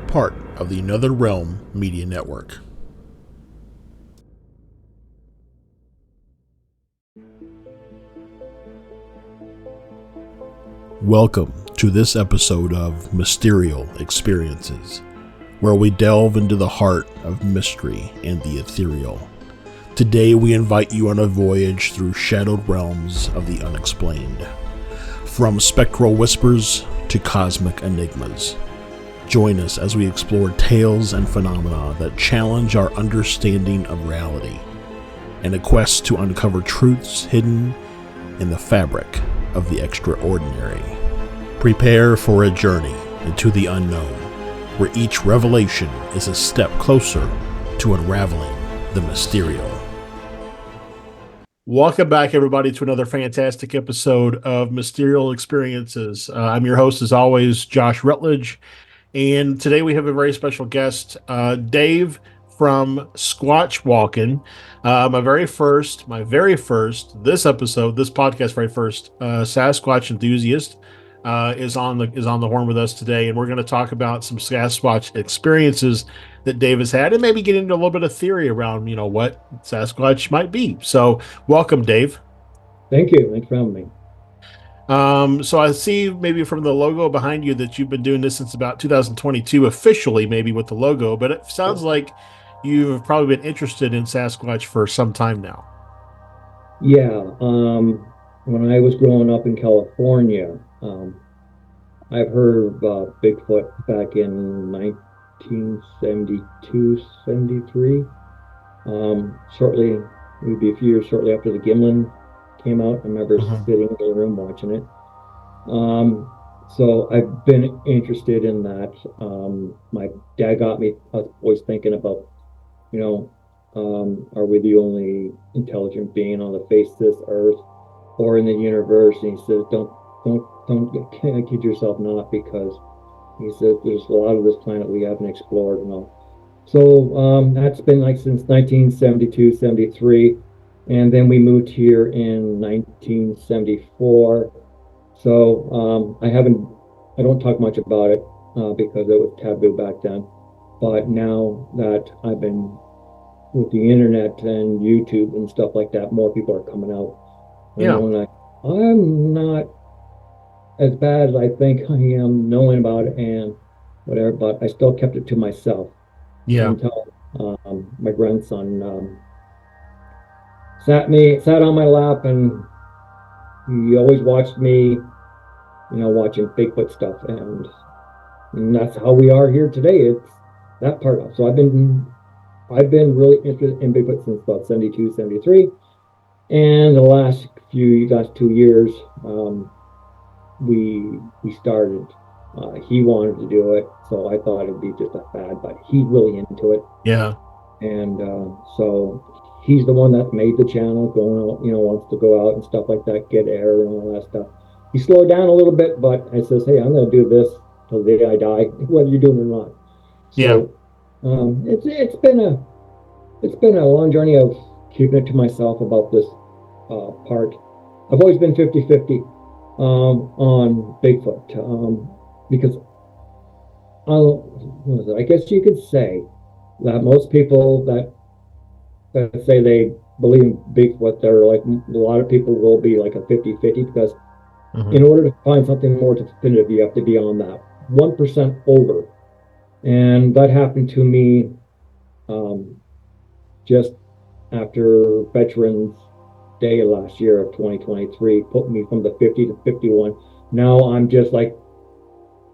part of the Another Realm Media Network. Welcome to this episode of Mysterial Experiences, where we delve into the heart of mystery and the ethereal. Today we invite you on a voyage through shadowed realms of the unexplained. From spectral whispers to cosmic enigmas. Join us as we explore tales and phenomena that challenge our understanding of reality, in a quest to uncover truths hidden in the fabric of the extraordinary. Prepare for a journey into the unknown, where each revelation is a step closer to unraveling the mysterious. Welcome back, everybody, to another fantastic episode of Mysterial Experiences. I'm your host, as always, Josh Rutledge, and today we have a very special guest, Dave from Squatch Walkn. My very first, this podcast, very first, Sasquatch enthusiast, is on the horn with us today, and we're going to talk about some Sasquatch experiences that Dave has had, and maybe get into a little bit of theory around, what Sasquatch might be. So, welcome, Dave. Thank you. Thanks for having me. So I see maybe from the logo behind you that you've been doing this since about 2022, officially, maybe with the logo, but it sounds like you've probably been interested in Sasquatch for some time now. Yeah. When I was growing up in California, I've heard about Bigfoot back in 1972, 73. Maybe a few years shortly after the Gimlin came out. I remember sitting in the room watching it. So I've been interested in that. My dad got me, I was always thinking about, are we the only intelligent being on the face of this earth or in the universe? And he says, don't kid yourself not, because he said there's a lot of this planet we haven't explored and all. So that's been like since 1972, 73. And then we moved here in 1974. So I don't talk much about it because it was taboo back then. But now that I've been with the internet and YouTube and stuff like that, more people are coming out. Yeah. I'm not as bad as I think I am knowing about it and whatever, but I still kept it to myself Yeah. until my grandson sat on my lap, and he always watched me, watching Bigfoot stuff, and that's how we are here today. It's that part of. So I've been really interested in Bigfoot since about 72, 73. And the last 2 years, we started. He wanted to do it, so I thought it'd be just a fad, but he's really into it. Yeah. And so he's the one that made the channel, going out, wants to go out and stuff like that, get air and all that stuff. He slowed down a little bit, but I says, hey, I'm going to do this till the day I die, whether you're doing it or not. So it's been a long journey of keeping it to myself about this part. I've always been 50-50 on Bigfoot because I guess you could say that most people that say they believe in Bigfoot, they're like, a lot of people will be like a 50-50, because in order to find something more definitive, you have to be on that 1% over. And that happened to me just after Veterans Day last year of 2023, put me from the 50 to 51. Now I'm just like,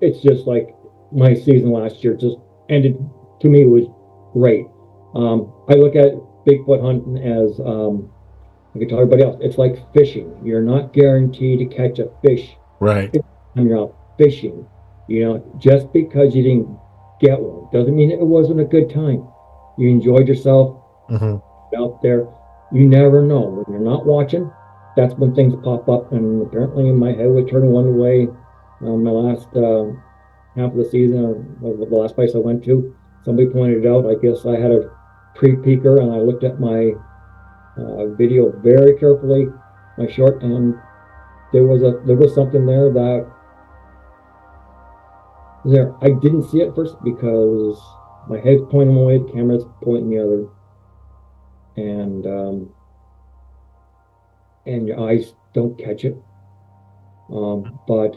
it's just like my season last year just ended. To me, it was great. I look at Bigfoot hunting as, I can tell everybody else, it's like fishing. You're not guaranteed to catch a fish. Right. When you're out fishing, just because you didn't get one doesn't mean it wasn't a good time. You enjoyed yourself out there. You never know. When you're not watching, that's when things pop up. And apparently my head was turning one way. My last half of the season, or the last place I went to, somebody pointed out, I guess I had a pre-peeker, and I looked at my video very carefully, my short, and there was something there that there. I didn't see it first because my head's pointing one way, the camera's pointing the other, and your eyes don't catch it. But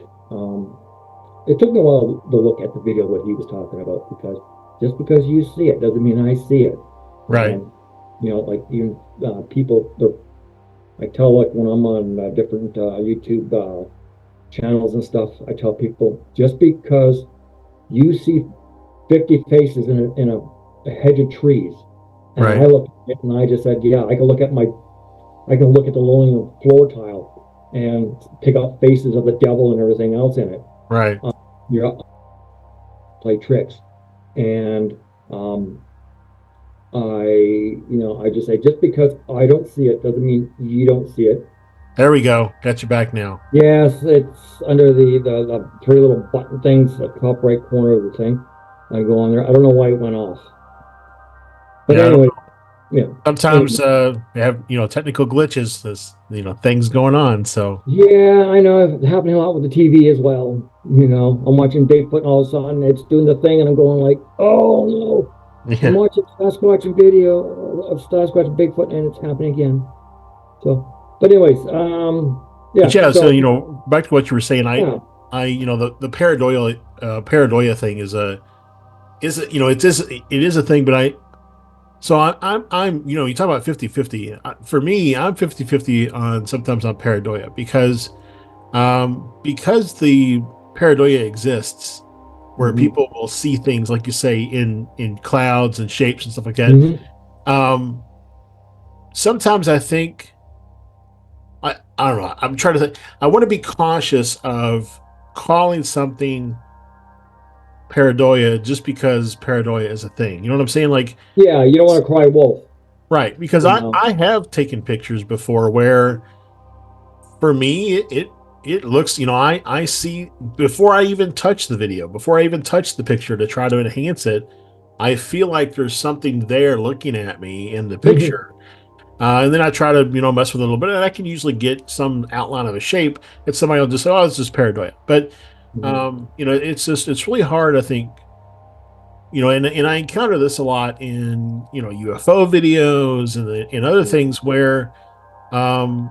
it took me a while to look at the video what he was talking about, because just because you see it doesn't mean I see it. Right. Like even people, I tell, like when I'm on different YouTube channels and stuff, I tell people, just because you see 50 faces in a hedge of trees, and Right. I look at it and I just said, yeah, I can look at the linoleum floor tile and pick out faces of the devil and everything else in it. Right. You know, play tricks, and um, I just say, just because I don't see it doesn't mean you don't see it. There we go. Got you back now. Yes, it's under the three little button things at the top right corner of the thing. I go on there. I don't know why it went off, but Yeah. I don't anyway, know. yeah. Sometimes Anyway, they have technical glitches. There's things going on. So yeah, I know it's happening a lot with the TV as well. I'm watching Bigfoot and all of a sudden it's doing the thing and I'm going like, oh no, I'm yeah. watching Sasquatch video of Sasquatch and Bigfoot and it's happening again. So, but anyways, But yeah, yeah. So so back to what you were saying. yeah. The pareidolia thing it is a thing. But I'm you talk about 50-50. For me, I'm 50-50 on sometimes on pareidolia because the pareidolia exists where Hmm. people will see things like you say in clouds and shapes and stuff like that. Hmm. Um, Sometimes I think I don't know. I'm trying to think. I want to be cautious of calling something pareidolia just because pareidolia is a thing. You know what I'm saying? Like, Yeah, you don't want to cry wolf, right? Because you I know. I have taken pictures before where for me it looks I see before I even touch the video, before I even touch the picture to try to enhance it, I feel like there's something there looking at me in the picture. And then I try to, mess with it a little bit, and I can usually get some outline of a shape, and somebody will just say, "Oh, it's just pareidoia." But, Hmm. it's really hard, I think, and I encounter this a lot in, UFO videos and other things where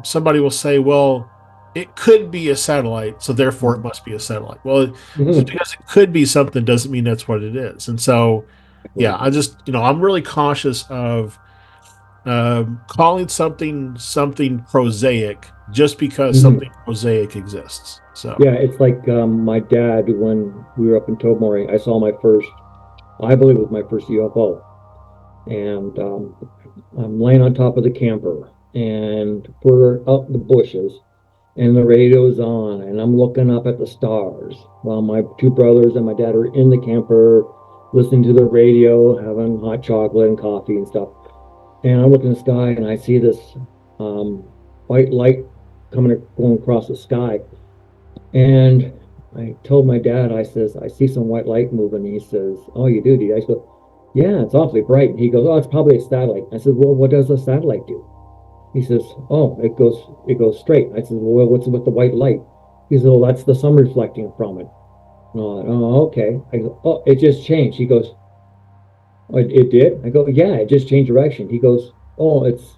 somebody will say, "Well, it could be a satellite, so therefore it Hmm. must be a satellite." Well, just Hmm. because it could be something doesn't mean that's what it is. And so, yeah, I just, I'm really cautious of calling something prosaic just because something Hmm. prosaic exists. So, Yeah, it's like my dad, when we were up in Tobermory, I saw my first, I believe it was my first UFO. And I'm laying on top of the camper and we're out in the bushes and the radio's on and I'm looking up at the stars while my two brothers and my dad are in the camper listening to the radio, having hot chocolate and coffee and stuff. And I'm looking at the sky and I see this um, white light going across the sky. And I told my dad, I says, I see some white light moving. He says, oh, you do? I go, yeah, it's awfully bright. And he goes, oh, it's probably a satellite. I said, well, what does a satellite do? He says, oh, it goes straight. I said, well, what's with the white light? He said, well, that's the sun reflecting from it. And all that. Oh, okay. I go, oh, it just changed. He goes, oh, it did? I go, yeah, it just changed direction. He goes, oh, it's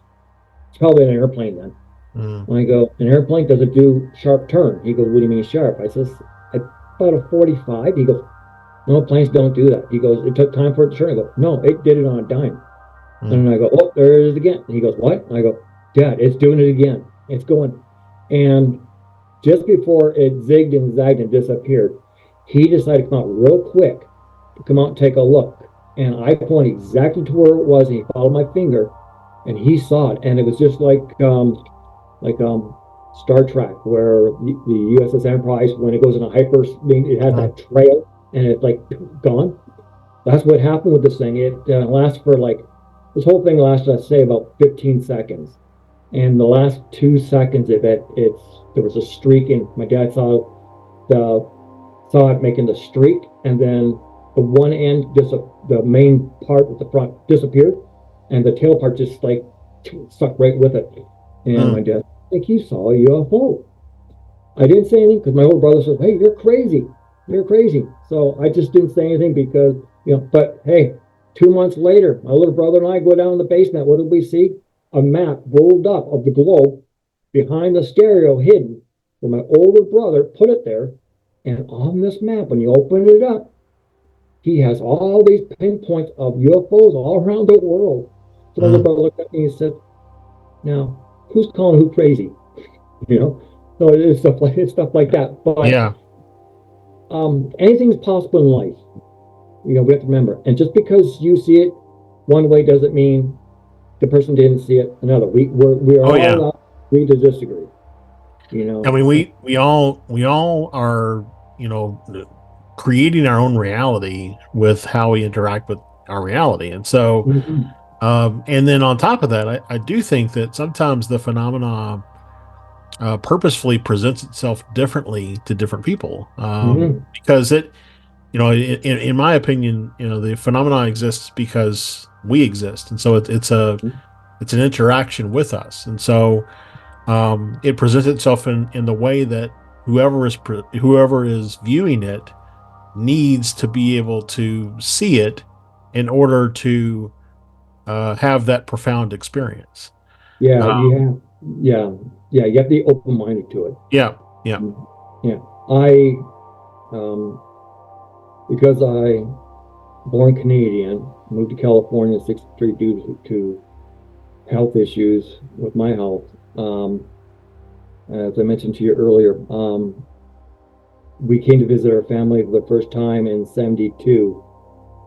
probably an airplane then. mm, And I go, an airplane doesn't do sharp turn. He goes, what do you mean sharp? I says, about a 45. He goes, no, planes don't do that. He goes, it took time for it to turn. I go, no, it did it on a dime. mm, And I go, oh, there it is again. And he goes, what? And I go, Dad, it's doing it again. It's going. And just before it zigged and zagged and disappeared, he decided to come out real quick to come out and take a look. And I pointed exactly to where it was, and he followed my finger, and he saw it. And it was just like Star Trek, where the USS Enterprise, when it goes in a hyper, it has mm. that trail and it's like gone. That's what happened with this thing. It lasts for like this whole thing lasted, I'd say, about 15 seconds. And the last 2 seconds of it, there was a streak, and my dad the saw it making the streak, and then the one end, the main part with the front disappeared, and the tail part just like stuck right with it. And my Mm. dad, I think you saw a UFO. I didn't say anything because my older brother said, "Hey, you're crazy." you're crazy. So I just didn't say anything because, but hey, 2 months later, my little brother and I go down in the basement. What did we see? A map rolled up of the globe behind the stereo hidden, where my older brother put it there. And on this map, when you open it up, he has all these pinpoints of UFOs all around the world. So my little Mm. brother looked at me and said, now, who's calling who crazy? You know? So it's stuff like that. But Yeah. anything's possible in life. We have to remember. And just because you see it one way doesn't mean the person didn't see it another. We are Oh all yeah. allowed to agree to disagree. I mean, we all are, you know, creating our own reality with how we interact with our reality, and so, Mhm. and then on top of that, I do think that sometimes the phenomena purposefully presents itself differently to different people, Mhm. because it, you know, in my opinion, you know, the phenomena exists because we exist, and so it's an interaction with us, and so it presents itself in the way that whoever is viewing it needs to be able to see it in order to have that profound experience. Yeah, Uh, yeah, yeah. You have to be open minded to it. yeah, yeah. Mhm. Yeah, I because I born Canadian, moved to California in '63 due to health issues with my health. As I mentioned to you earlier, we came to visit our family for the first time in '72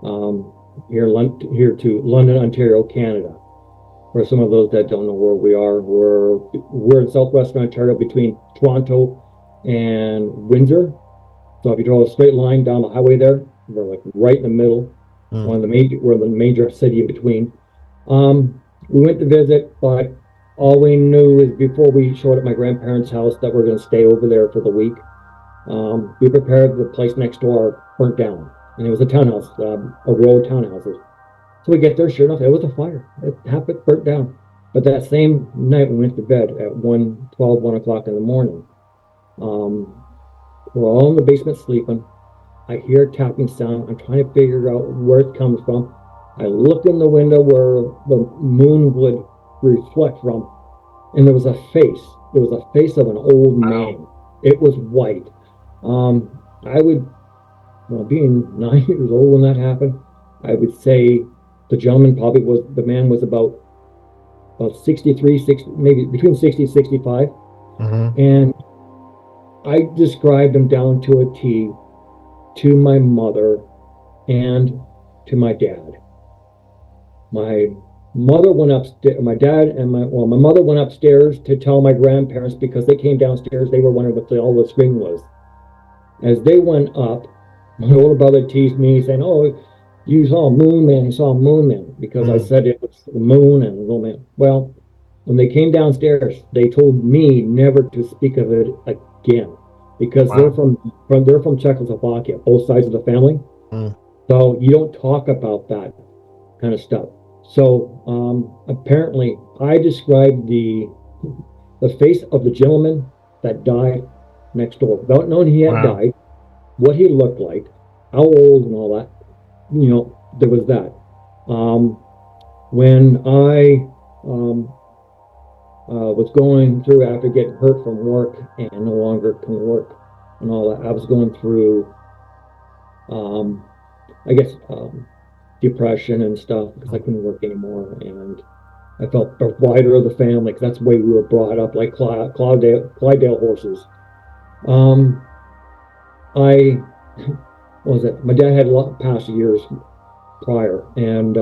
um, here to London, Ontario, Canada. For some of those that don't know where we are, we're in southwestern Ontario between Toronto and Windsor. So if you draw a straight line down the highway there, we're like right in the middle, Mm, we're the major city in between. We went to visit, but all we knew is before we showed up at my grandparents' house that we're going to stay over there for the week. We prepared the place next door burnt down, and it was a townhouse, a row of townhouses. So we get there, sure enough, it was a fire. Half it burnt down. But that same night, we went to bed at 1 o'clock in the morning. Um, we're all in the basement sleeping. I hear a tapping sound. I'm trying to figure out where it comes from. I look in the window where the moon would reflect from, and there was a face. There was a face of an old wow. man. It was white. I would, well, being 9 years old when that happened, I would say the man was about 63, 60, maybe between 60 and 65. Hmm. And I described him down to a T to my mother and to my dad. My mother went upstairs, my dad and my mother went upstairs to tell my grandparents because they came downstairs. They were wondering what all the screaming was. As they went up, my older brother teased me, saying, "Oh, you saw a moon man, you saw a moon man," because I Mm, said it was the moon and the little man. Well, when they came downstairs, they told me never to speak of it again because wow. they're from Czechoslovakia, both sides of the family. Mm, So you don't talk about that kind of stuff. So apparently, I described the face of the gentleman that died next door without knowing he had wow. died, what he looked like, how old, and all that. There was that. When I was going through after getting hurt from work and no longer can work and all that, I was going through, um, I guess, depression and stuff because I Mm, couldn't work anymore. And I felt the provider of the family because that's the way we were brought up, like Clydesdale horses. Um, I what was it? My dad had a lot past years prior, and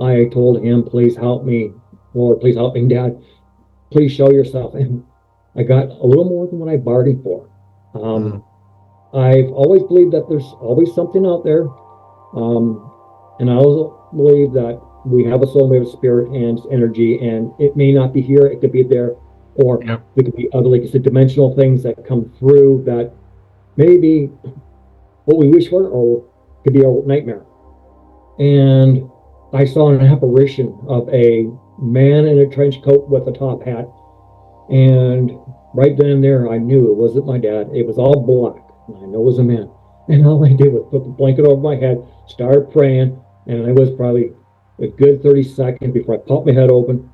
I told him, "Please help me, Lord, please help me, Dad. Please show yourself." And I got a little more than what I bargained for. mm, Um, I've always believed that there's always something out there, um, and I also believe that we have a soul, we have a spirit and energy, and it may not be here; it could be there, or yep. it could be other, like you said, dimensional things that come through that maybe what we wish for, or could be a nightmare. And I saw an apparition of a man in a trench coat with a top hat. And right then and there, I knew it wasn't my dad. It was all black. And I know it was a man. And all I did was put the blanket over my head, started praying, and it was probably a good 30 seconds before I popped my head open.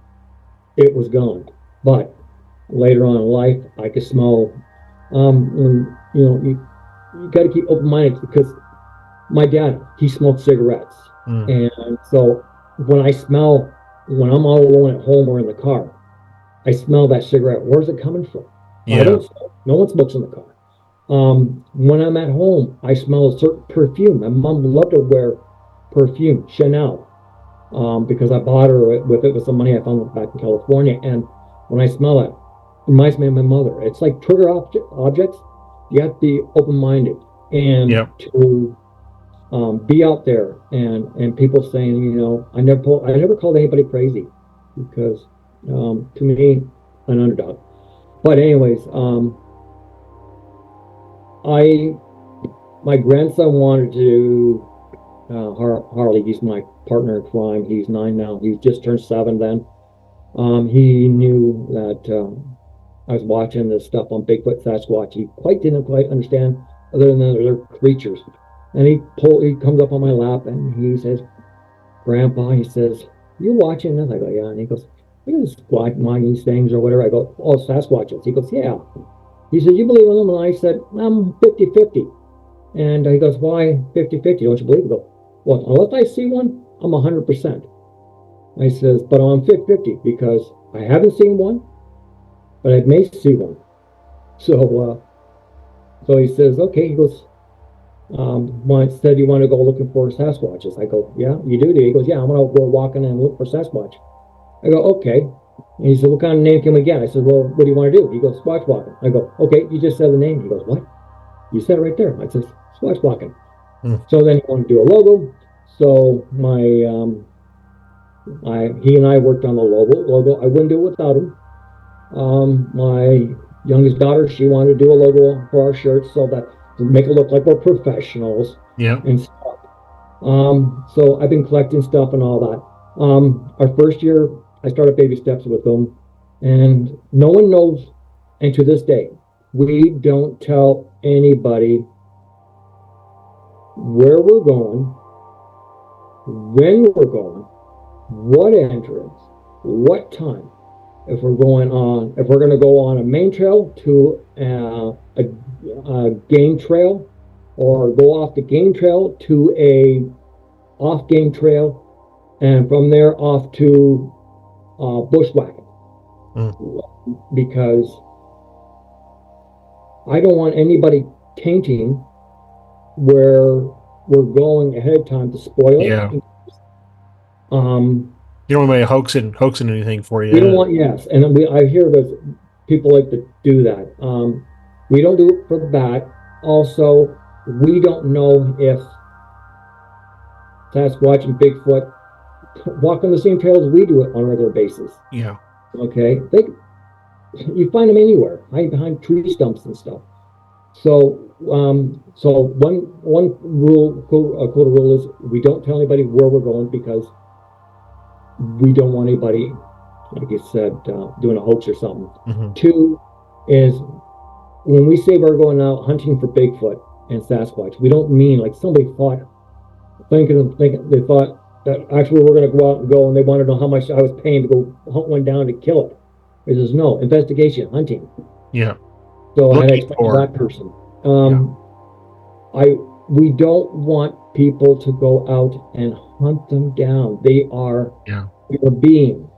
It was gone. But later on in life, I could smell. When, you got to keep open-minded because my dad, he smoked cigarettes. And so when when I'm all alone at home or in the car, I smell that cigarette. Where's it coming from? I don't smoke. No one smokes in the car. When I'm at home, I smell a certain perfume. My mom loved to wear perfume, Chanel, because I bought her with some money I found back in California. And when I smell it, it reminds me of my mother. It's like trigger objects. You have to be open-minded and to be out there and people saying, I never called anybody crazy because to me, an underdog. But anyways, my grandson wanted to Harley. He's my partner in crime. He's 9 now. He just turned 7 then. He knew that I was watching this stuff on Bigfoot, Sasquatch. He didn't quite understand other than they're creatures. And he comes up on my lap and he says, Grandpa, he says, you watching this? I go, yeah. And he goes, you know, squatch these things or whatever. I go, oh, Sasquatches. He goes, yeah. He said, you believe in them? And I said, I'm 50-50. And he goes, why 50-50? Don't you believe it? I go, well, unless I see one, I'm 100%. I says, but I'm 50-50 because I haven't seen one, but I may see one. So he says, okay. He goes, said you want to go looking for Sasquatches. I go, yeah, you do? He goes, yeah, I'm going to go walking and look for Sasquatch. I go, okay. And he said, what kind of name can we get? I said, well, what do you want to do? He goes, Squatch Walkn. I go, okay, you just said the name. He goes, what? You said it right there. I said, Squatch Walkn. So then he wanted to do a logo. So he and I worked on the logo. I wouldn't do it without him. My youngest daughter, she wanted to do a logo for our shirts so that to make it look like we're professionals and stuff. So I've been collecting stuff and all that. Our first year, I started baby steps with them, and no one knows. And to this day, we don't tell anybody where we're going, when we're going, what entrance, what time. If we're going to go on a main trail to a game trail, or go off the game trail to a off game trail, and from there off to bushwhacking, because I don't want anybody tainting where we're going ahead of time to spoil it. You don't want anybody hoaxing anything for you. We don't want, yes, and I hear that people like to do that. We don't do it for the bat. Also, we don't know if Sasquatch and Bigfoot walk on the same trails we do it on a regular basis. Yeah. Okay. You find them anywhere, hiding behind tree stumps and stuff. So, one code of rule is we don't tell anybody where we're going because we don't want anybody, like you said, doing a hoax or something. 2 is when we say we're going out hunting for Bigfoot and Sasquatch, we don't mean like somebody thought, thinking they thought that actually we're going to go out and they want to know how much I was paying to go hunt one down to kill it. It says no, investigation, hunting. Yeah. So I had to explain to that person. We don't want people to go out and hunt them down. They are a being.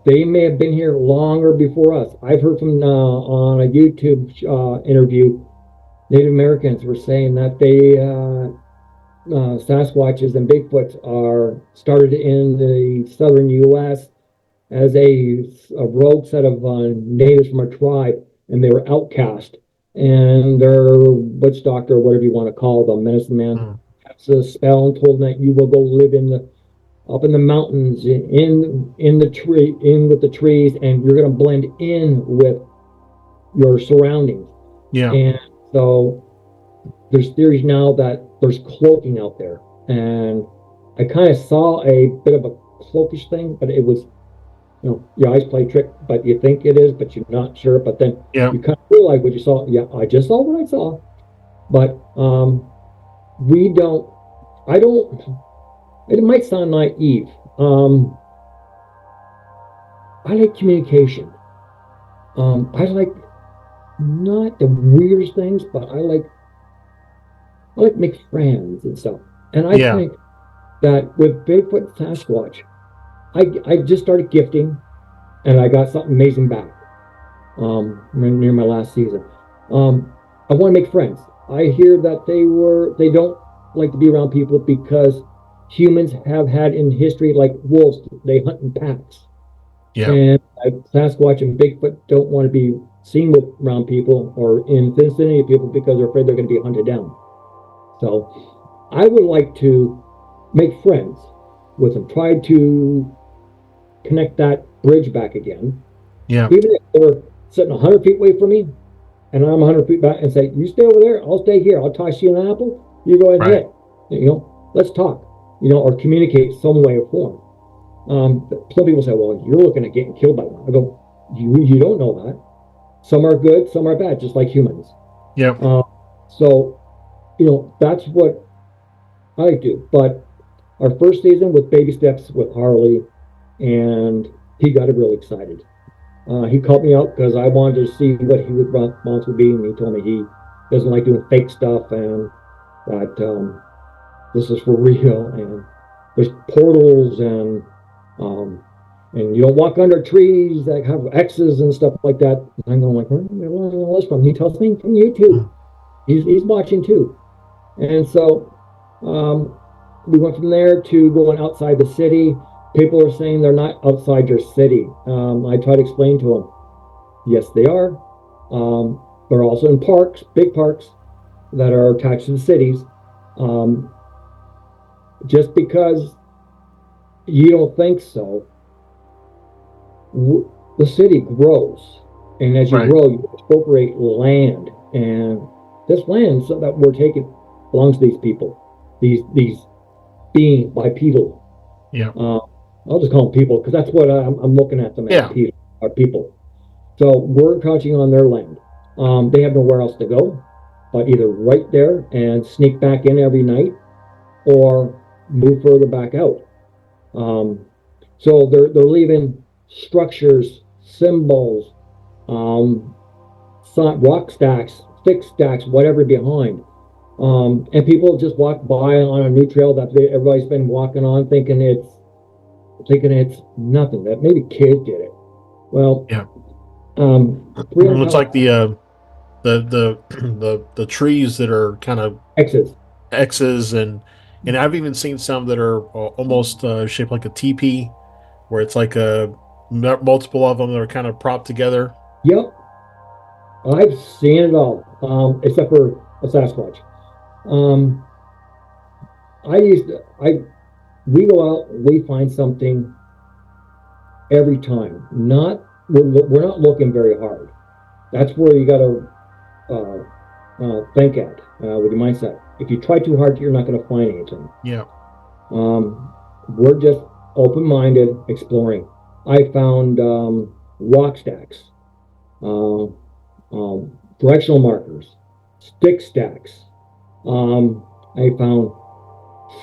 They may have been here longer before us. I've heard from on a YouTube interview, Native Americans were saying that they Sasquatches and Bigfoots are started in the southern U.S. as a rogue set of natives from a tribe, and they were outcast. And their witch doctor, whatever you want to call them, medicine man, cast a spell and told them that you will go live up in the mountains, in with the trees, and you're going to blend in with your surroundings. Yeah. And so there's theories now that there's cloaking out there, and I kind of saw a bit of a cloakish thing, but it was, your eyes play trick, but you think it is, but you're not sure. But then you kind of realize what you saw. Yeah, I just saw what I saw. But we don't. I don't. It might sound naive. I like communication. I like not the weirdest things, but I like make friends and stuff. And I Yeah. think that with Bigfoot Sasquatch, I just started gifting, and I got something amazing back. Near my last season. I want to make friends. I hear that they don't like to be around people because humans have had in history, like wolves, they hunt in packs. Yeah. And Sasquatch and Bigfoot don't want to be seen with around people or in vicinity of people because they're afraid they're going to be hunted down. So I would like to make friends with them, try to connect that bridge back again. Yeah. Even if they're sitting 100 feet away from me and I'm 100 feet back, and say, you stay over there, I'll stay here. I'll toss you an apple. You go ahead and Right. hit. Let's talk, or communicate some way or form. Some people say, well, you're looking at getting killed by one. I go, you don't know that. Some are good, some are bad, just like humans. Yeah. So, that's what I do. But our first season with baby steps with Harley, and he got real excited. He called me out because I wanted to see what he would response would be, and he told me he doesn't like doing fake stuff, and that this is for real, and there's portals, and you don't walk under trees that have X's and stuff like that. And I'm going like, where am I learning all this from? He tells me from YouTube. He's watching too, and so we went from there to going outside the city. People are saying they're not outside your city. I try to explain to them, yes, they are. They're also in parks, big parks that are attached to the cities. Just because you don't think so, the city grows. And as you Right. grow, you appropriate land. And this land so that we're taking belongs to these people, these beings, bipedal. Yeah. I'll just call them people because that's what I'm looking at them as. Yeah. Are people. So we're encroaching on their land. They have nowhere else to go, but either right there and sneak back in every night, or move further back out. So they're leaving structures, symbols, rock stacks, stick stacks, whatever behind. And people just walk by on a new trail that everybody's been walking on, thinking it's nothing. That maybe kids did it. Well, Yeah. It's like the trees that are kind of X's, and I've even seen some that are almost shaped like a teepee, where it's like multiple of them that are kind of propped together. Yep, I've seen it all, except for a Sasquatch. We go out, we find something every time. We're not looking very hard. That's where you got to think at with your mindset. If you try too hard, you're not going to find anything. Yeah. We're just open-minded, exploring. I found rock stacks, directional markers, stick stacks. I found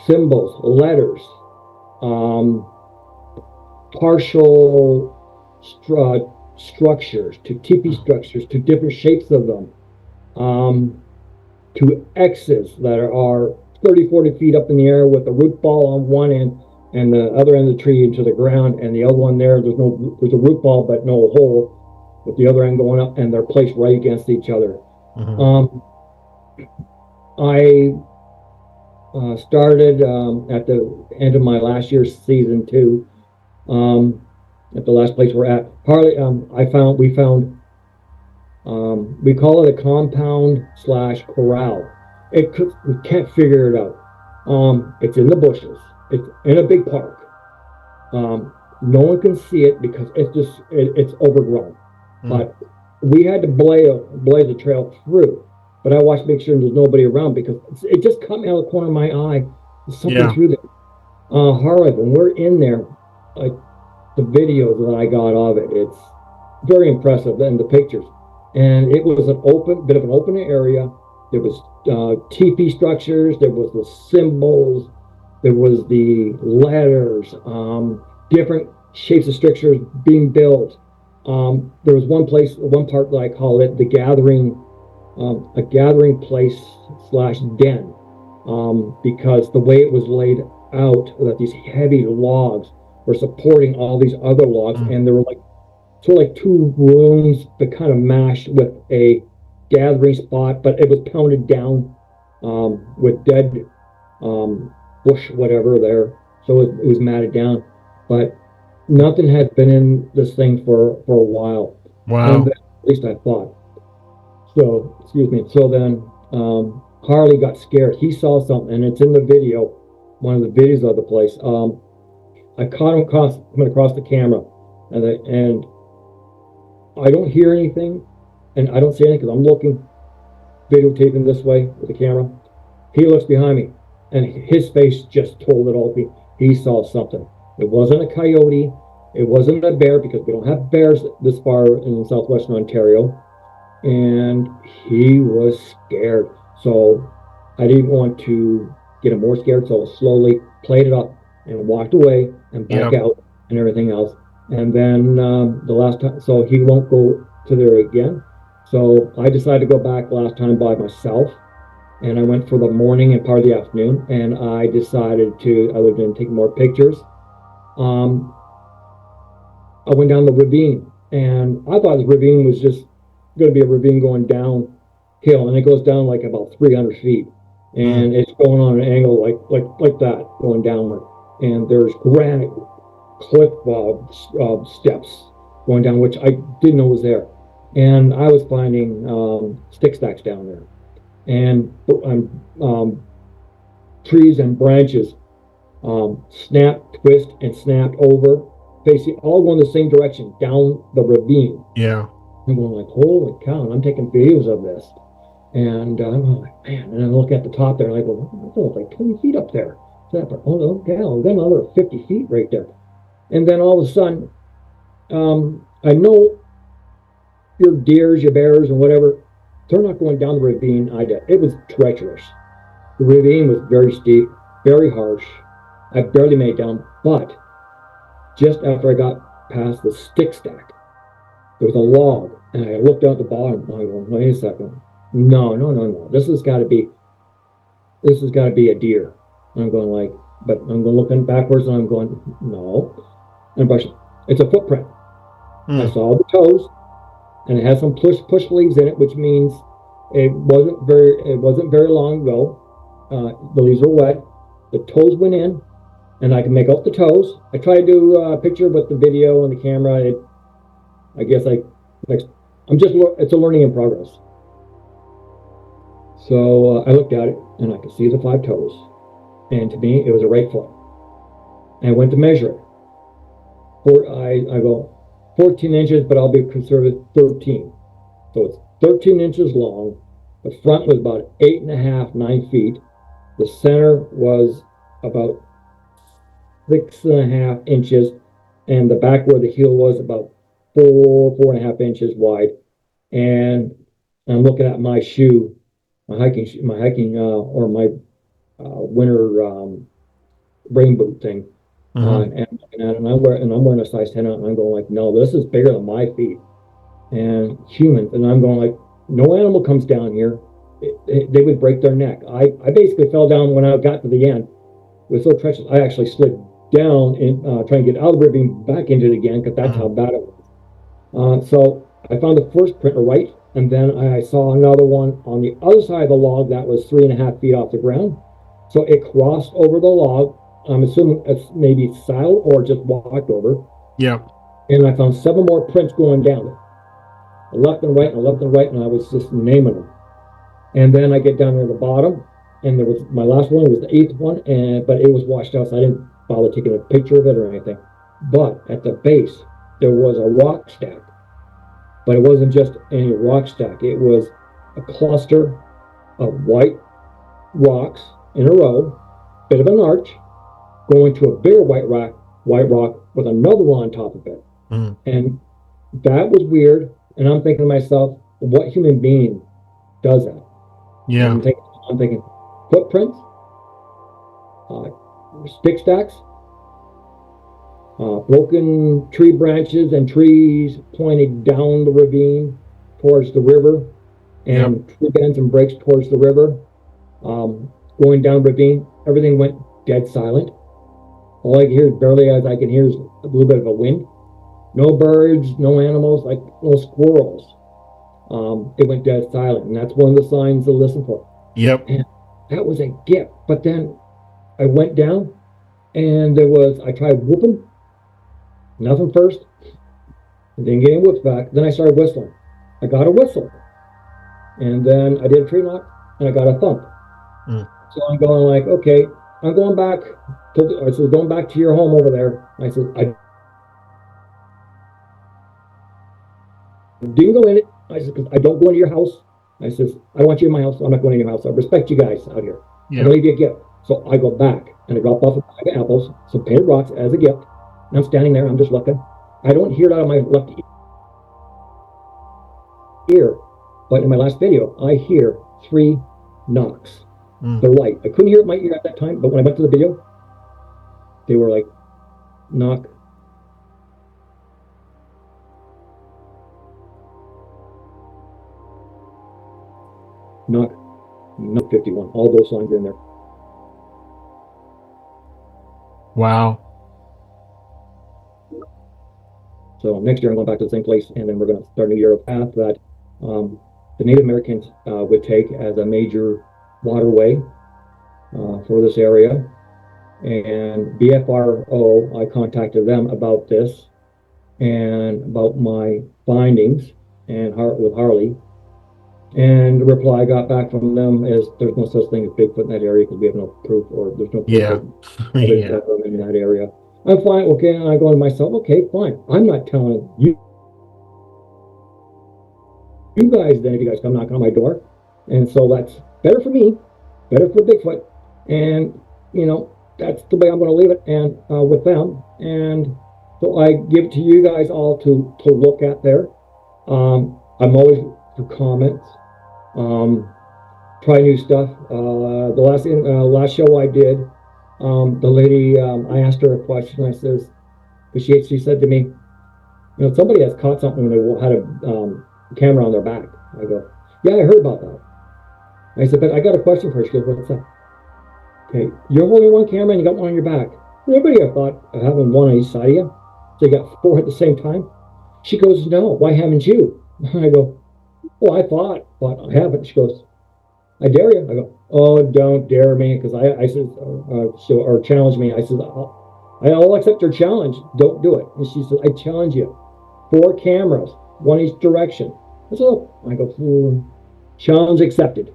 symbols, letters, partial structures, to teepee structures, to different shapes of them, to X's that are 30, 40 feet up in the air with a root ball on one end and the other end of the tree into the ground, and the other one there's a root ball but no hole, with the other end going up, and they're placed right against each other. I started at the end of my last year's season 2, at the last place we're at. Harley, we found, we call it a compound / corral. We can't figure it out. It's in the bushes. It's in a big park. No one can see it because it's overgrown. But we had to blaze a trail through. But I watched to make sure there's nobody around, because it just caught me out of the corner of my eye. There's something through there. Harley, when we're in there, like the videos that I got of it, it's very impressive, and the pictures. And it was bit of an open area. There was teepee structures. There was the symbols. There was the letters. Different shapes of structures being built. There was one part that I call it the gathering, a gathering place slash den, because the way it was laid out, that these heavy logs were supporting all these other logs, and there were like sort of like two rooms that kind of mashed with a gathering spot, but it was pounded down with dead bush, whatever there. So it was matted down, but nothing had been in this thing for a while. Wow. And then, at least I thought. So, excuse me. So then Harley got scared. He saw something, and it's in the video, one of the videos of the place. I caught him coming across the camera, and I don't hear anything, and I don't see anything because I'm looking, videotaping this way with the camera. He looks behind me, and his face just told it all to me. He saw something. It wasn't a coyote. It wasn't a bear, because we don't have bears this far in southwestern Ontario. And he was scared. So I didn't want to get him more scared, so I slowly played it up and walked away and back out and everything else. And then the last time, so he won't go to there again. So I decided to go back last time by myself. And I went for the morning and part of the afternoon. And I decided to, other than take more pictures, I went down the ravine. And I thought the ravine was just going to be a ravine going downhill. And it goes down like about 300 feet. And it's going on an angle like that, going downward. And there's granite cliff steps going down, which I didn't know was there. And I was finding stick stacks down there, and trees and branches snapped, twist, and snapped over, facing all going the same direction down the ravine. Yeah. I'm going like, holy cow! And I'm taking videos of this, and I'm like, man. And I look at the top there, and I go, oh, it's like 20 feet up there. Oh, cow! Then another 50 feet right there. And then all of a sudden, I know your deers, your bears, and whatever, they're not going down the ravine. It was treacherous. The ravine was very steep, very harsh. I barely made it down, but just after I got past the stick stack, there was a log, and I looked out the bottom, and I go, wait a second. No. This has got to be a deer. And I'm going like, but I'm going looking backwards, and I'm going, no. And it's a footprint. I saw the toes, and it had some push leaves in it, which means it wasn't very long ago. The leaves were wet. The toes went in, and I can make out the toes. I tried to do a picture with the video and the camera. It's a learning in progress. So I looked at it, and I could see the 5 toes. And to me, it was a right foot. And I went to measure it. I go 14 inches, but I'll be conservative, 13. So it's 13 inches long. The front was about 8.5, 9 feet. The center was about 6.5 inches, and the back where the heel was about 4.5 inches wide. And I'm looking at my shoe, my hiking or my winter rain boot thing. And I'm wearing a size 10 out, and I'm going like, no, this is bigger than my feet. And humans, and I'm going like, no animal comes down here. They would break their neck. I basically fell down when I got to the end. It was so treacherous. I actually slid down and trying to get out of the ravine back into it again, because that's how bad it was. So I found the first print right, and then I saw another one on the other side of the log that was 3.5 feet off the ground. So it crossed over the log. I'm assuming it's maybe saddled or just walked over. Yeah. And I found 7 more prints going down, left and right, and I was just naming them. And then I get down near the bottom, and there was my last one was the 8th one, but it was washed out, so I didn't bother taking a picture of it or anything. But at the base, there was a rock stack. But it wasn't just any rock stack. It was a cluster of white rocks in a row, bit of an arch, going to a bigger white rock with another one on top of it. And that was weird. And I'm thinking to myself, what human being does that? Yeah. I'm thinking footprints, uh, stick stacks, broken tree branches and trees pointing down the ravine towards the river, Yep. and tree bends and breaks towards the river. Going down the ravine, everything went dead silent. All I can hear, barely as I can hear, is a little bit of a wind. No birds, no animals, like no squirrels. It went dead silent, and that's one of the signs to listen for. Yep. And that was a gift. But then I went down, and I tried whooping, nothing first, and didn't get any whoops back. Then I started whistling. I got a whistle, and then I did a tree knock, and I got a thump. So I'm going like, okay, I'm going back. I said, going back to your home over there. I said, I didn't go in it. I said, because I don't go into your house. I says, I don't want you in my house. I'm not going in your house. I respect you guys out here. I'm going to leave you a gift. So I go back and I drop off a bag of apples, some painted rocks as a gift. And I'm standing there. I'm just looking. I don't hear it out of my left ear. But in my last video, I hear 3 knocks. They're light. I couldn't hear it in my ear at that time. But when I went to the video, they were like, knock, knock, knock 51. All those songs in there. Wow. So next year I'm going back to the same place, and then we're going to start a new year of path that the Native Americans would take as a major waterway for this area. And BFRO, I contacted them about this and about my findings and with Harley. And the reply I got back from them is there's no such thing as Bigfoot in that area because we have no proof, or there's no proof of in that area. I'm fine, okay, and I go to myself, okay, fine. I'm not telling you guys then if you guys come knocking on my door. And so that's better for me, better for Bigfoot. And, you know, that's the way I'm going to leave it and with them. And so I give it to you guys all to look at there. I'm always for comments. Try new stuff. The last show I did, the lady, I asked her a question. I says, because she said to me, you know, somebody has caught something when they had a camera on their back. I go, yeah, I heard about that. I said, but I got a question for her. She goes, what's that? Okay, you're holding one camera and you got one on your back. Anybody have thought of having one on each side of you? So you got 4 at the same time? She goes, no, why haven't you? I go, well, I thought, but I haven't. She goes, I dare you. I go, oh, don't dare me, because I said, or challenge me. I said, I'll accept your challenge. Don't do it. And she said, I challenge you. 4 cameras, 1 each direction. I said, oh. I go, challenge accepted.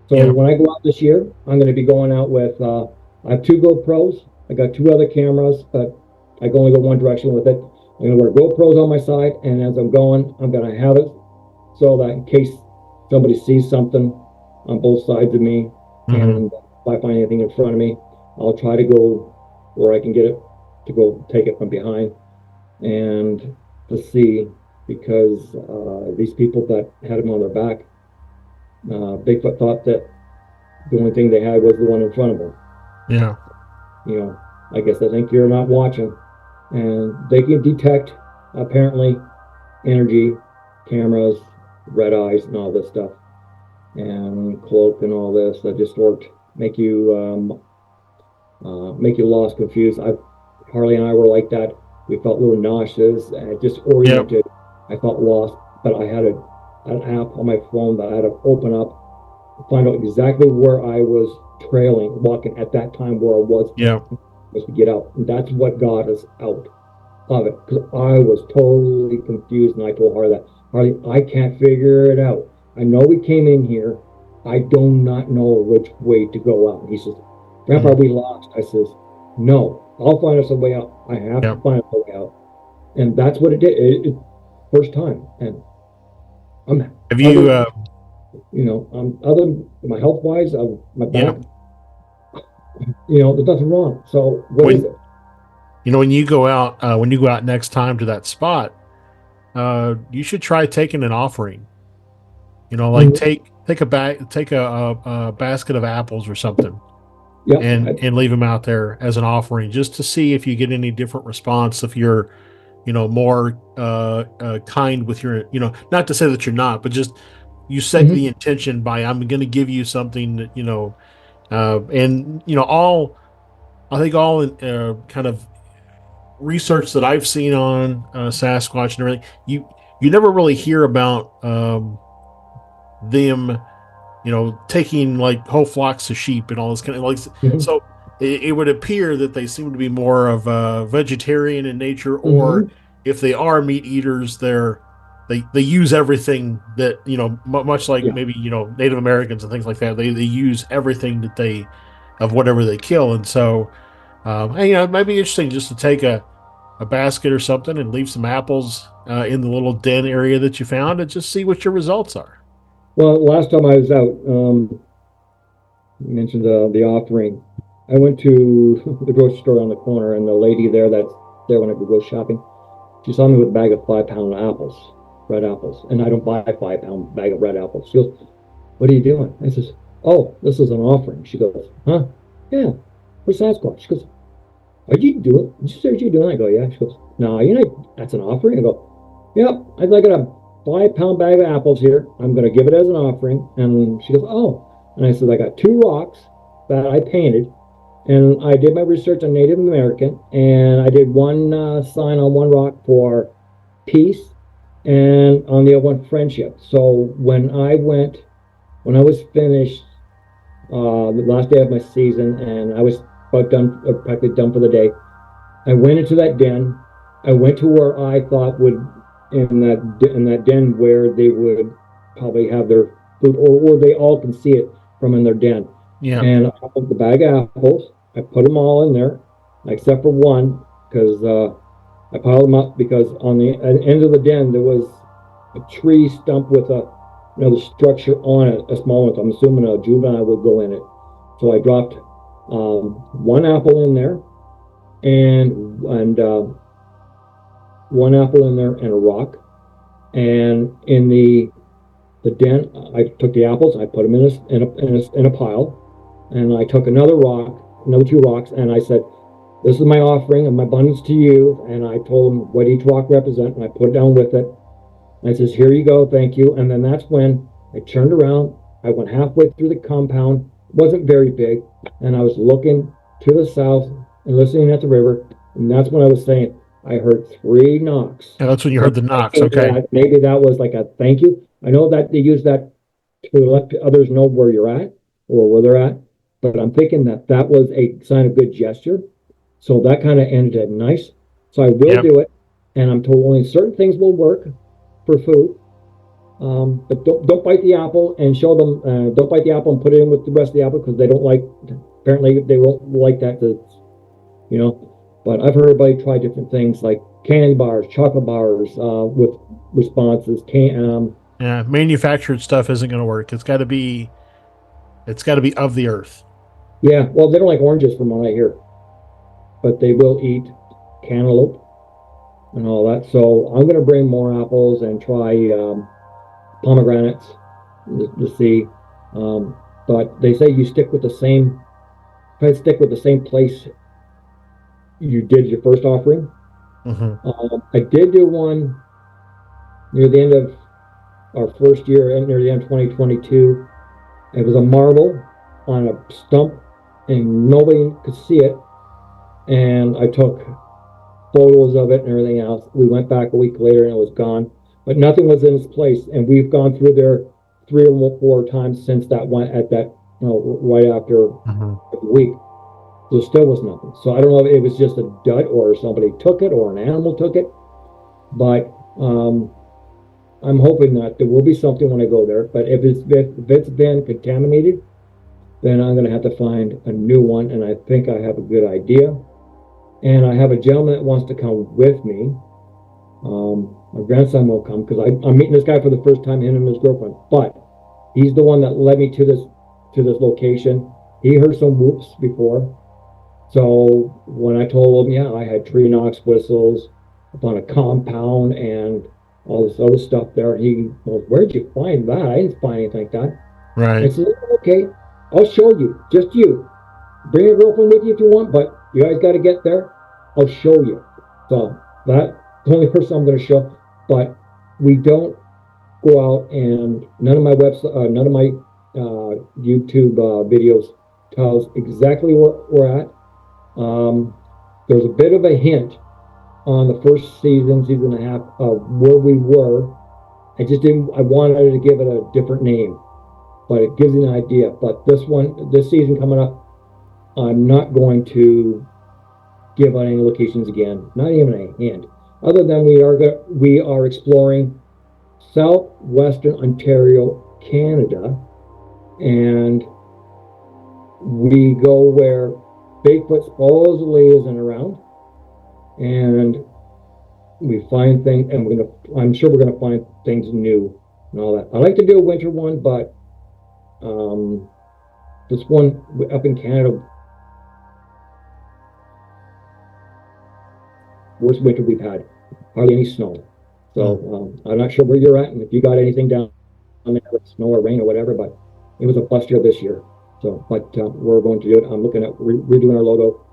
So when I go out this year, I'm going to be going out with, I have 2 GoPros. I got 2 other cameras, but I can only go one direction with it. I'm going to wear GoPros on my side, and as I'm going, I'm going to have it so that in case somebody sees something on both sides of me, and if I find anything in front of me, I'll try to go where I can get it to go take it from behind and to see, because these people that had them on their back, Bigfoot thought that the only thing they had was the one in front of them. Yeah. You know, I guess I think you're not watching, and they can detect apparently energy, cameras, red eyes, and all this stuff, and cloak and all this that just worked make you lost, confused. Harley and I were like that. We felt a little nauseous and disoriented. I felt lost, but I had an app on my phone that I had to open up, find out exactly where I was walking at that time, where I was to get out. And that's what got us out of it, because I was totally confused. And I told Harley, I can't figure it out. I know we came in here. I do not know which way to go out. And he says, Grandpa, we lost. I says, no, I'll find us a way out. I have to find a way out. And that's what it did. It first time. And have you other than my health wise, my back, there's nothing wrong. So what is it? You know, when you go out next time to that spot, you should try taking an offering. You know, like take take a basket of apples or something, Yeah, and leave them out there as an offering, just to see if you get any different response. If you're, more kind with your, not to say that you're not, but just you set the mhm, intention by, I'm going to give you something that, and all, I think all kind of research that I've seen on Sasquatch and everything, you never really hear about them, taking like whole flocks of sheep and all this kind of like. mhm, So it would appear that they seem to be more of a vegetarian in nature, or mhm. if they are meat eaters, they use everything that, much like Yeah. maybe, Native Americans and things like that. They use everything that they of whatever they kill, and so and, it might be interesting just to take a basket or something and leave some apples in the little den area that you found, and just see what your results are. Well, last time I was out, you mentioned the offering. I went to the grocery store on the corner, and the lady there that's there when I go shopping, she saw me with a bag of 5 pound apples, red apples, and I don't buy a 5 pound bag of red apples. She goes, "What are you doing?" I says, "Oh, this is an offering." She goes, "Huh? Yeah, for Sasquatch." She goes, "Are you doing? Did you say what you're doing?" I go, "Yeah." She goes, "No, you know that's an offering." I go, "Yep, I got a 5 pound bag of apples here. I'm going to give it as an offering." And she goes, "Oh." And I said, "I got 2 rocks that I painted, and I did my research on Native American, and I did one sign on one rock for peace, and on the other one friendship. So when I was finished the last day of my season, and I was about done, practically done for the day, I went into that den. I went to where I thought would in that den where they would probably have their food, or they all can see it from in their den. Yeah. And I took the bag of apples. I put them all in there, except for one, because I piled them up because on the end of the den there was a tree stump with another structure on it, a small one. So I'm assuming a juvenile would go in it. So I dropped one apple in there, and one apple in there and a rock. And in the den, I took the apples, I put them in a pile, and I took another rock, another 2 rocks, and I said, "This is my offering of my abundance to you." And I told them what each rock represents, and I put it down with it. And I says, "Here you go, thank you." And then that's when I turned around. I went halfway through the compound. It wasn't very big, and I was looking to the south and listening at the river. And that's when I was saying, I heard 3 knocks. Yeah, that's when you So heard the I'm knocks. thinking Okay. that maybe that was like a thank you. I know that they use that to let others know where you're at or where they're at, but I'm thinking that that was a sign of good gesture. So that kind of ended it nice. So I will Yep. do it, and I'm told only certain things will work for food. But don't bite the apple and show them. Don't bite the apple and put it in with the rest of the apple because they don't like. Apparently, they won't like that. You know. But I've heard everybody try different things like candy bars, chocolate bars with responses. Yeah. Manufactured stuff isn't going to work. It's got to be of the earth. Yeah, well, they don't like oranges from what I hear, but they will eat cantaloupe and all that. So I'm going to bring more apples and try pomegranates to see. But they say you stick with the same, try to stick with the same place you did your first offering. Hmm. I did do one near the end of our first year, and near the end of 2022. It was a marble on a stump, and nobody could see it. And I took photos of it and everything else. We went back a week later, and it was gone, but nothing was in its place. And we've gone through there 3 or 4 times since that one at that, right after Hmm. a week. There still was nothing. So I don't know if it was just a dud or somebody took it or an animal took it, but I'm hoping that there will be something when I go there. But if it's been contaminated, then I'm going to have to find a new one. And I think I have a good idea. And I have a gentleman that wants to come with me. My grandson will come because I'm meeting this guy for the first time, him and his girlfriend. But he's the one that led me to this location. He heard some whoops before. So when I told him, yeah, I had tree knocks, whistles up on a compound and all this other stuff there, he goes, "Where'd you find that? I didn't find anything like that." Right. I said, okay, I'll show you, just you. Bring your girlfriend with you if you want, but you guys got to get there. I'll show you. So that's the only person I'm going to show. But we don't go out, and none of my none of my YouTube videos tells exactly where we're at. There's a bit of a hint on the first season and a half of where we were. I just didn't. I wanted to give it a different name, but it gives you an idea. But this season coming up, I'm not going to give out any locations again. Not even a hint. Other than we are exploring southwestern Ontario, Canada, and we go where Bigfoot supposedly isn't around, and we find things, and I'm sure we're gonna find things new and all that. I like to do a winter one, but this one up in Canada, worst winter we've had, hardly any snow. So I'm not sure where you're at, and if you got anything down there with snow or rain or whatever, but it was a bust year this year. So, but we're going to do it. I'm looking at redoing our logo.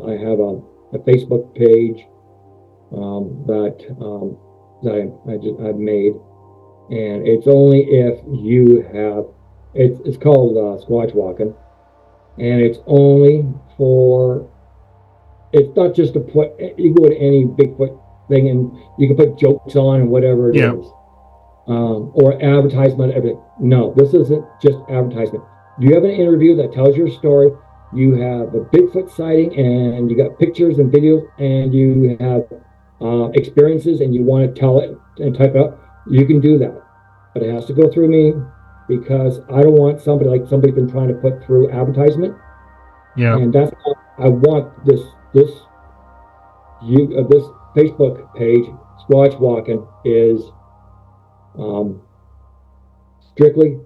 I have a Facebook page that I've made, and it's only if you have it's called Squatch Walkn, and it's only for it's not just to put you go to any Bigfoot thing and you can put jokes on and whatever it Yeah. is, or advertisement, everything. No, this isn't just advertisement. You have an interview that tells your story. You have a Bigfoot sighting, and you got pictures and videos, and you have experiences, and you want to tell it and type it up. You can do that, but it has to go through me because I don't want somebody's been trying to put through advertisement, Yeah. and that's how I want this Facebook page, Squatch Walkn, is um, strictly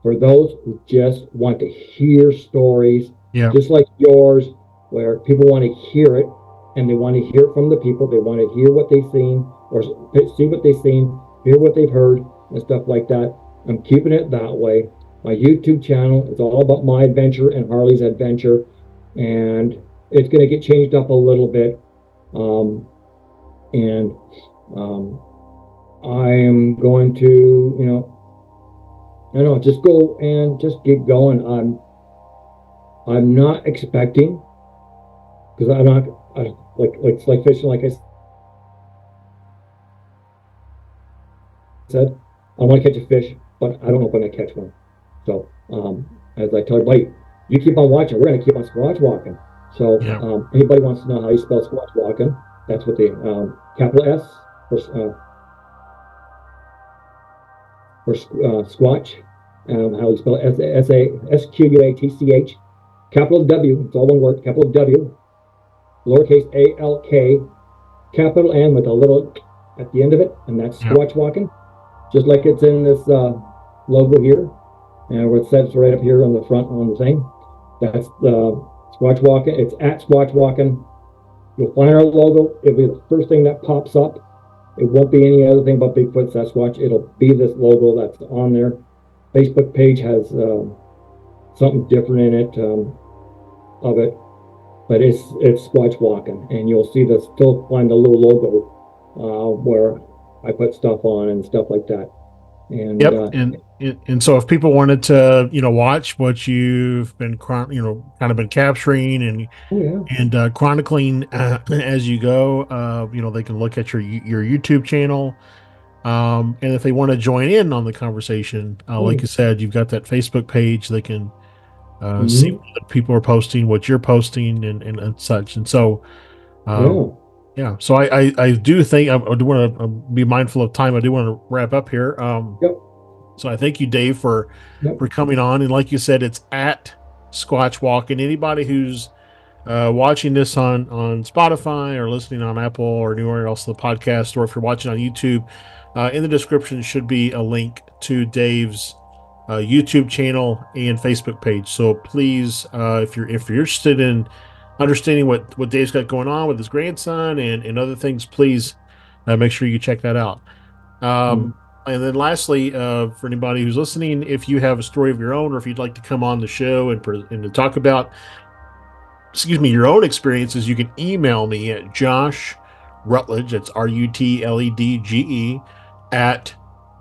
for those who just want to hear stories, Yeah. just like yours, where people want to hear it, and they want to hear it from the people. They want to hear what they've seen, or see what they've seen, hear what they've heard, and stuff like that. I'm keeping it that way. My YouTube channel is all about my adventure and Harley's adventure, and it's going to get changed up a little bit. And I am going to, I don't know, just go and just get going. I'm not expecting, because I'm not it's like fishing. Like I said, I want to catch a fish, but I don't know if I'm gonna catch one. So as I tell everybody, you keep on watching. We're gonna keep on Squatch Walkn. So Yeah. anybody wants to know how you spell Squatch Walkn, that's what the capital S for Squatch. How you spell it? Squatch. Capital W, it's all one word, capital W, lowercase ALK, capital N with a little at the end of it, and that's Yeah. Squatch Walkn, just like it's in this logo here, and where it says right up here on the front on the thing. That's the Squatch Walkn. It's at Squatch Walkn. You'll find our logo. It'll be the first thing that pops up. It won't be any other thing but Bigfoot, Sasquatch. It'll be this logo that's on there. Facebook page has something different in it of it, but it's Squatch Walkn, and you'll see still find the little logo where I put stuff on and stuff like that. And Yep. And so if people wanted to, watch what you've been, kind of been capturing oh yeah, and chronicling as you go, they can look at your YouTube channel. And if they want to join in on the conversation, oh like yeah. you said, you've got that Facebook page. They can see Mm-hmm. what people are posting, what you're posting, and such. And so, um, Yeah, yeah. So I do think I do want to be mindful of time. I do want to wrap up here. yep, So I thank you, Dave, for yep. coming on. And like you said, it's at Squatch Walkn. Anybody who's watching this on Spotify or listening on Apple or anywhere else in the podcast, or if you're watching on YouTube, in the description should be a link to Dave's YouTube channel and Facebook page. So please, if you're interested in understanding what Dave's got going on with his grandson and other things, please make sure you check that out. Mm-hmm. Um, And then lastly, for anybody who's listening, if you have a story of your own, or if you'd like to come on the show and to talk about, your own experiences, you can email me at Josh Rutledge, that's RUTLEDGE, at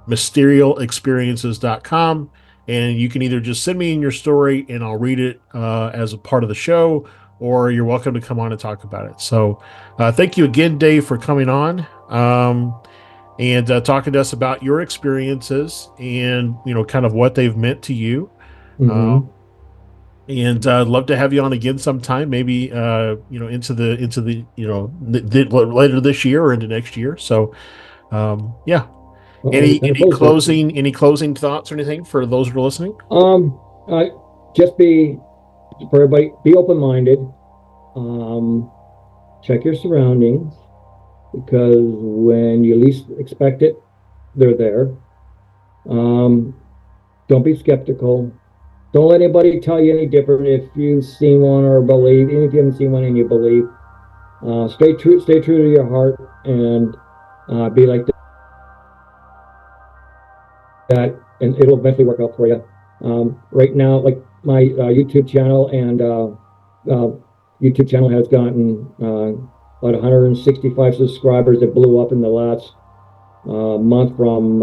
mysterialexperiences.com. And you can either just send me in your story and I'll read it as a part of the show, or you're welcome to come on and talk about it. So thank you again, Dave, for coming on. And talking to us about your experiences and kind of what they've meant to you. Uh, Hmm. and I'd love to have you on again sometime, maybe into the later this year or into next year. So yeah. Well, anytime Any closer. closing thoughts or anything for those who are listening? I just be for everybody. Be open-minded. Um, check your surroundings because when you least expect it, they're there. Um, don't be skeptical. Don't let anybody tell you any different. If you've seen one or believe, even if you haven't seen one and you believe, stay true to your heart and be like that, and it'll eventually work out for you. Right now, like my YouTube channel and YouTube channel has gotten about 165 subscribers. It blew up in the last month from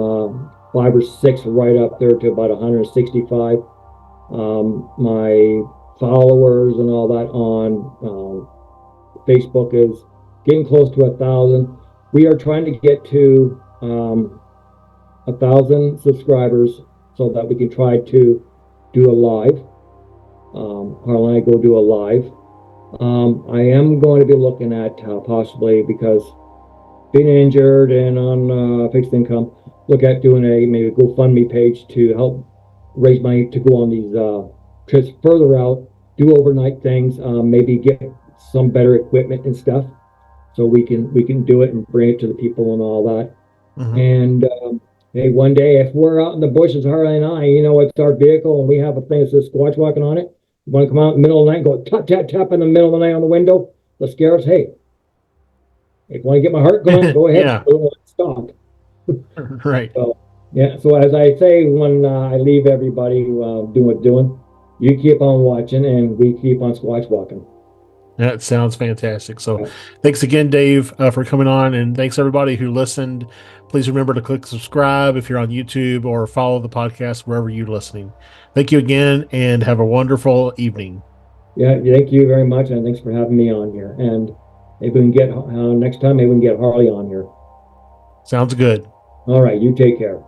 5 or 6 right up there to about 165. My followers and all that on Facebook is getting close to 1,000. We are trying to get to 1,000 subscribers so that we can try to do a live. Harlan and I go do a live. I am going to be looking at possibly, because being injured and on fixed income, look at doing a maybe GoFundMe page to help raise money to go on these trips further out, do overnight things, maybe get some better equipment and stuff, so we can do it and bring it to the people and all that. Mm-hmm. And hey, one day if we're out in the bushes, Harley and I, it's our vehicle and we have a thing that says Squatch Walkn on it. You want to come out in the middle of the night and go tap tap tap in the middle of the night on the window? Let's scare us. Hey, if you want to get my heart going, go ahead. Yeah. Stop. Right. So, yeah. So as I say, when I leave everybody doing what's doing, you keep on watching, and we keep on Squatch Walkn. That sounds fantastic. So Yeah. thanks again, Dave, for coming on. And thanks everybody who listened. Please remember to click subscribe if you're on YouTube, or follow the podcast wherever you're listening. Thank you again and have a wonderful evening. Yeah. Thank you very much, and thanks for having me on here. And maybe we can get next time. Maybe we can get Harley on here. Sounds good. All right. You take care.